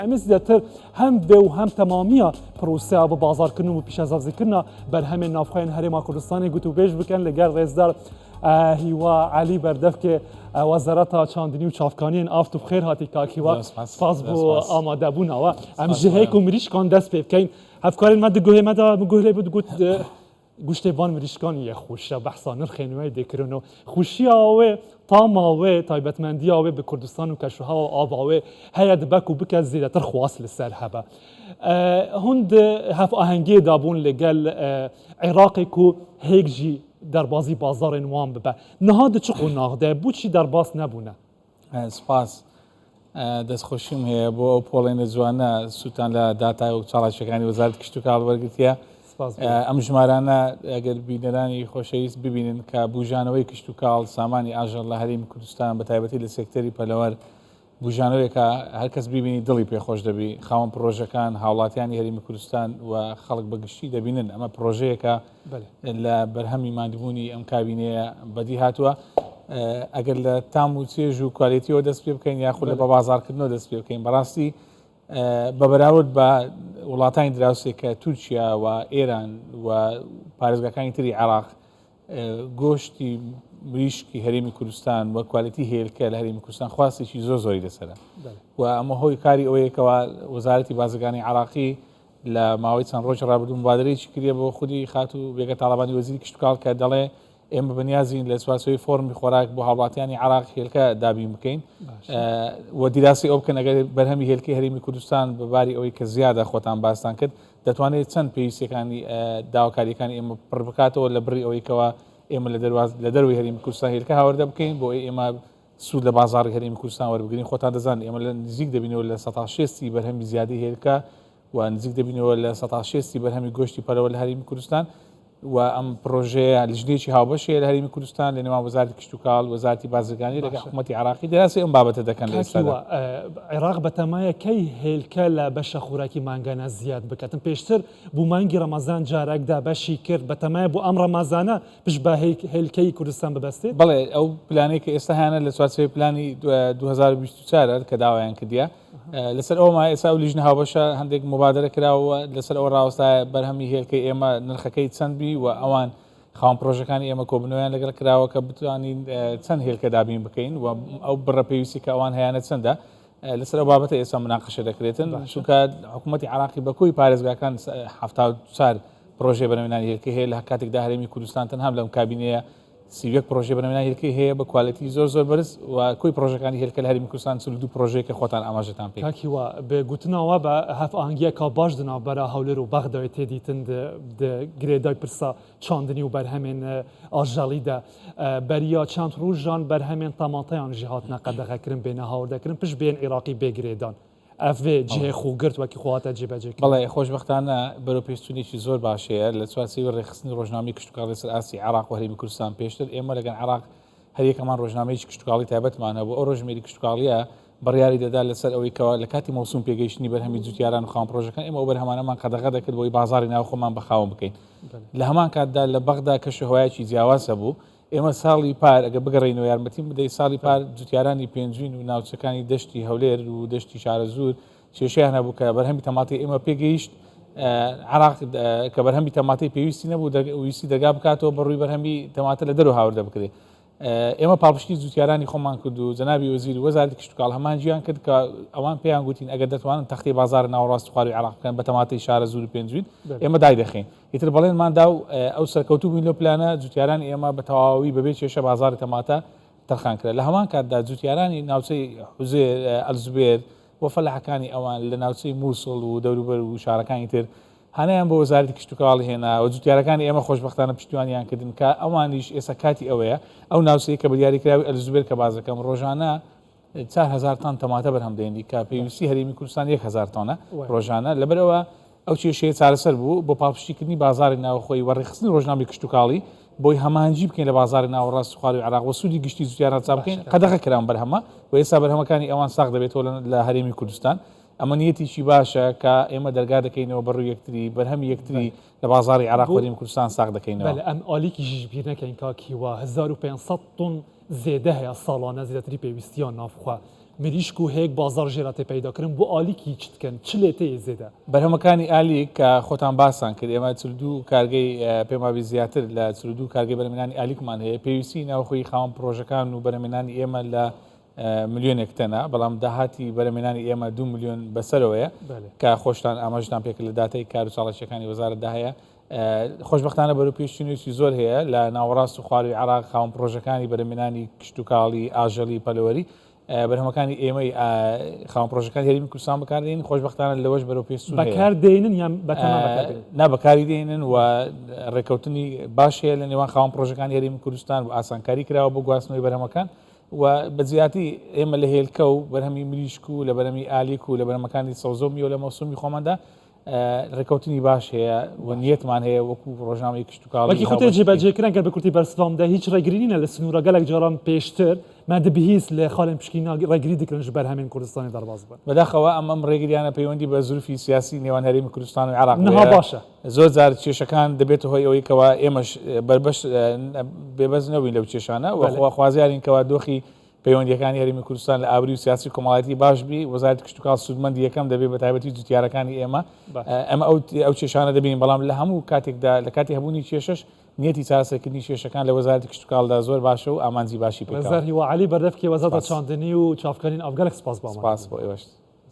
ئەمە زیاتر هەم بێ و هەم تەمامیە پرۆسەیە بە بازارکردن و پیشەسازیکردنە بەرهەمێن ناوخۆیان هەرێما کوردستانی گوتوبێژ بکەن لەگەڵ ڕێزدار هیوا علی بەردەفکێ وەزارەتا چاندنی و چاافکانیان ئافت و بخێر هاتی کاکیوە سپاس بۆ ئامادەبوونەوە ئەم ji hêk û mirîşkan dest pê bikein hevkarên me diguhê me da biguhê bi got گوشتێبان مریشکانی یە خوشە بەحسا نرخێن وێ دەکردن و خوشییا wê tama wê taybetmendiya wê bi Kurdistan û keşuha û ava wê heye dibek û bike zêdetir xwas li ser hebe. Hûn di hevahengiyê dabûn li gel Iraqê ku hêk jî derbasî bazarên wan bibe. Niha di çi qonax de bû çî derbas nebûne? سپاس دەستخۆشیم هەیە بۆ ئەو پۆڵێنە جوانە سووتان لە داتای و چاڵاشەکانی وەزارەتی کشت و کاڵ وەرگرتیە. ئەم ژمارانە ئەگەر بینەرانی خۆشەویست ببینن کە بوژانەوەی کشت و کاڵ سامانی ئاژەڵ لە هەرێمی کوردستان بە تایبەتی لە سێکتەری پەلەوەر بوژانەوەیەکە هەرکەس ببینی دڵی پێخۆش دەبی خاوەن پرۆژەکان هاوڵاتیانی هەرێمی کوردستان و خەڵک بەگشتی دەبینن ئەمە پرۆژەیەکە لە بەرهەمی ماندبوونی ئەم کابینەیە بەدی هاتووە ئەگەر لە تام و چێژ و کوالیتیەوە دەست پێ بکەین یاخود لە بە بازارکردنەوە دەست پێ بکەین بەڕاستی بە بەراورد بە وڵاتانی دراوسێک کە تورکیا و ئێران و پارێزگاکانی تری عێراق گۆشتی مریشکی هەرێمی کوردستان وە کوالیتی هێلکە لە هەرێمی کوردستان خواستێکی زۆری لەسەرە و ئەمە هۆی کاری ئەوەیەکەوە وەزارەتی بازرگانی عێراقی لە ماوەی چەند ڕۆژ ڕابردوو مبادرەیەکی کردیە بۆ خودی خات و بێگە تاڵابانی وەزیری کشت و کاڵ کە دەڵێ ئێمە بەنیازین لە سواسەوەی فۆرمی خۆراک بۆ هاوڵاتیانی عێراق هێلکە دابین بکەین و دیراسی ئەو بکەن ئەگەر بەرهەمی هێلکەی هەرێمی کوردستان بەباری ئەوەی کە زیادە خۆتان باستان کرد دەتوانێت چەند پێویستیەکانی داواکاریەکانی ئێمە پڕ بکاتەوە لە بڕی ئەوەیکەوە ئێمە لە دەروی هەرێمی کوردستان هێلکە هاوردە بکەین بۆ ئێمە سوود لە بازاڕی هەرێمی کوردستان وەربگرین خۆتان دەزان ئێمە لە نزیک دەبینەوە لە 16 بەرهەمی زیادی هێلکە و نزیک دەبینەوە لە 16 بەرهەمی گۆشتی پەلەوە لە هەرێمی کوردستان و ئەم پرۆژەیە لژنێکی هاوبەشەیە لە هەرێمی کوردستان لە نێوان وەزارەتی کشت و کاڵ وەزارەتی بازرگانی لەگەڵ حکوومەتی عێراقی دەراسی ئەم بابەتە دەکەن لە ئێستادا. عێراق بەتەمایە کەی هێلکە لە بەشە خوراکی مانگانە زیاد بکاتن پێشتر بوو مانگی ڕەمەزان جارێکدا بەشی کرد بەتەمایە بۆ ئەم ڕەمەزانە پشت بە هێلکەی کوردستان ببەستێت؟ بەڵێ ئەو پلانەی کە ئێستا هیانە لە چوارچێوەی پلانی 2024 کە داوایان کردیە لەسەر ئەوما ئێستا و لیژنە هاوبەشە هەندێک مبادرە کراوە لەسەر ئەوە ڕاوەستایە بەرهەمی هێلکەی ئێمە نرخەکەی چەندبی و ئەوان خاوەن پرۆژەکانی ئێمە کۆبنەوەیان لەگەڵ کراوە کە بتوانین چەند هێلکە دابین بکەین و ئەو بڕە پێویستی کە ئەوان هیانە چەندە لەسەر ئەو بابەتە ئێستا مناقەشە دەکرێتن چونکە حکوومەتی عێراقی بەکۆی پارێزگاکان 74 پرۆژێ بەناوێنانی هێلکە هەیە لە کاتێکدا هەرێمی کوردستان تەنها لەم کابینەیە 31 پرۆژێ بەناوێنانی هێلکەی هەیە بە کوالیتی زۆر بەرز و کوی پرۆژەکانی هێلکە لە هەرێمی کوردستان 42 پرۆژەیە کە خۆتان ئاماژەتان پێ کاکیوە بە گوتنەوە بە هەفئانگیەکە باش دنابەرە هەولێر و بەغداوی تێدیتن گرێدای پرسا چاندنی و بەرهەمێن ئاژەڵیدا بەریا چەند ڕۆژان بەرهەمێن تەماتەیان ژی هاتنە قەدەغەکردن بێنە هاوردەکردن پشت بێن عێراقی بێگرێدان ئەفێ جێ خوگرت وەکی خوااتە جێبەجێ بەڵێ خۆشبەختانە بەرەو پێشتونێکی زۆر باشەیە لە چوارچێوەی ڕێخستنی ڕۆژنامەی کشت و کاڵ لەسەر ئاسی عێراق و هەرێمی کوردستان پێشتر ئێمە لەگەن عێراق هەریەکەمان ڕۆژنامەیەکی کشت و کاڵی تایبەتمانە بۆ ئەو ڕۆژمێری کشت و کاڵیە بڕیاری دەدا لەسەر ئەوەی کەوا لە کاتی مەوسوم پێگەیشتنی بەرهەمی جوتیاران و خاوەن پرۆژەکان ئێمە ئەو بەرهەمانەمان قەدەغە دەکرد بۆی بازاری ناو خۆمان بەخاوە بکەین لە هەمان کاتدا لە بەغدا کەشوهەوایەکی جیاوازە بوو ئێمە ساڵی پار ئەگە بگەڕێنەوە یارمەتی بدەیت ساڵی پار جوتیارانی پێنجوین و ناوچەکانی دەشتی هەولێر و دەشتی شارەزور کێشەیان هەبوو کە بەرهەمی تەماتی ئێمە پێگەیشت عێراق کە بەرهەمی تەماتی پێویستی نەبوو ویستی دەرگا بکاتەوە بە ڕووی بەرهەمی تەماتە لە دەرەوە هاوردە بکرێت ئێمە پاڵپشتی جوتیارانی خۆمان کرد و جەنابی وەزیر وەزارەتی کشت و کاڵ هەمان گیان کرد کە ئەوان پێیان گوتین ئەگەر دەتوانن تەختی بازار ناوەڕاست و خواری عێراق بکەن بە تەماتی شارەزور و پێنجوین ئێمە دای دەخین ئیتر بەڵێنماندا و ئەو سەرکەوتوو بووین لەو پلانە جوتیارانی ئێمە بە تەواوی بەبێ کێشە بازاری تەماتە تەرخان کرد لە هەمان کاتدا جوتیارانی ناوچەی حوزێر ئەلزوبێر و فەلاحەکانی ئەوان لە ناوچەی مووسڵ و دەوروبەر و شارەکانی تر هەنیان بۆ وەزارەتی کشت و کاڵی هێنا و جوتیارەکانی ئێمە خۆشبەختانە پشتیوانیان کردن کە ئەوانیش ئێستا کاتی ئەوەیە ئەو ناوچەیە کە بەدیاریکراوی ئەلزوبێر کە بازەکەم ڕۆژانە 4000 تان تەماتە بەرهەم دێنی کە پێویستی هەرێمی کوردستان 1000 تۆنە ڕۆژانە لەبەرەوە ئەو کێشەیە چارەسەر بوو بۆ پاڵپشتیکردنی بازاری ناوخۆی وەڕێخستنی ڕۆژنامەی کشت و کاڵی بۆی هەمانجی بکەین لە بازاری ناوەڕاست خواری و عێراق و سوودی گشتی جوتیاران چا بکەین قەدەغە کران بەرهەمە و ئێستا بەرهەمەکانی ئەوان ساغ دەبێتەوە لە هەرێمی کوردستان ئەمە نیەتیشی باشە کە ئێمە دەرگا دەکەینەوە بەڕووی یەکتری بەرهەمی یەکتری لە بازاری عێراق و هەرێمی کوردستان ساغ دەکەینەوە ئەم ئالیکیش بیر نەکەین کاکیوە 1500 تۆن زێدە هەیە ساڵانە زیاتری پێویستیان نافخوا مریشک و هەیەک بازار ژێراتی پیداکردن بۆ ئالیکی چ دکەن چ لێتەیە زێدە بەرهەمەکانی ئالی کە خۆتان باسان کرد ئێمە چلدوو کارگەی پێماوی زیاتر لە چلدوو کارگەی بەرهەمێنانی ئالیکمان هەیە پێویستی ناوخۆی خاوەن پرۆژەکان و بەرهەمێنانی ئێمە لە ملیۆنێک تەنە بەڵام داهاتی بەرهەمێنانی ئێمە 2 ملیۆن بەسەرەوەیە کە خۆشتان ئاماژتان پێکرد لە داتای کار و چاڵەشەکانی وەزارەتدا هەیە خۆشبەختانە بەرەو پێشچوونێکی زۆر هەیە لە ناوەڕاست و خواروی عراق خاوەن پرۆژەکانی بەرهەمێنانی کشت و کاڵی ئاژەڵی پەلەوەری بەرهەمەکانی ئێمەی خاوەن پرۆژەکانی هەرێمی کوردستان بەکاردێنن خۆشبەختانە لەوەش بەرەو پێشچوون بەکاردێنن یان بەکاری دێنن و ڕێکەوتنی باش هەیە لە نێوان خاوەن پرۆژەکانی هەرێمی کوردستان و ئاسانکاری کراوە بۆ گواستنەوەی بەرهەمەکان و بەزیاتی ئێمە لە هێلکە و بەرهەمی مریشک و لە بەرهەمی ئالیک و لە بەرهەمەکانی سەوزۆمی و لە مەوسومی خۆماندا ڕێکەوتنی باش هەیە و نیەتمان هەیە وەکو ڕۆژنامەی کشت و کاڵی خۆتی جێبەجێکردن کە بە کورتی بەرسلامدا هیچ ڕێگرینە لە سنوورە گەلێک جاران پێشتر مادە بەهیس لە خاڵێن پشکینا ڕێگری دەکردن ji بەرهەمێن کوردستانی دەرباز بن بەداخەوە ئەم ڕێگریانە پەیوەندی بە زروفی سیاسی نێوان هەرێمی کوردستان و عێراق نەها باشە زۆر جار کێشەکان دەبێت هۆی ئەوەی کەوا ئێمەش بربەش بێبەز نەبووین لەو کێشانە و خوازیارین کەوا دۆخی پەیوەندیەکانی هەرێمی کوردستان لە ئابروی و سیاسی کۆمەڵایەتی باش بی وەزارەتی کشت و کاڵ سوودمەندی یەکەم دەبێت بە تایبەتی جوتیارەکانی ئێمە ئەو کێشانە دەبین بەڵام لە هەموو کاتێکدا لە کاتی هەبوونی کێشەش نیەتی چارەسەرکردنی کێشەکان لە وەزارەتی کشت و کاڵدا زۆر باشە و ئامانجی باشی پێکا وەزار هیوا عەلی بەردەفکێ وەزارەتە چاندنی و چاوکارین ئەفگەلێک سپاس بۆ سپاس بۆ ئێوەش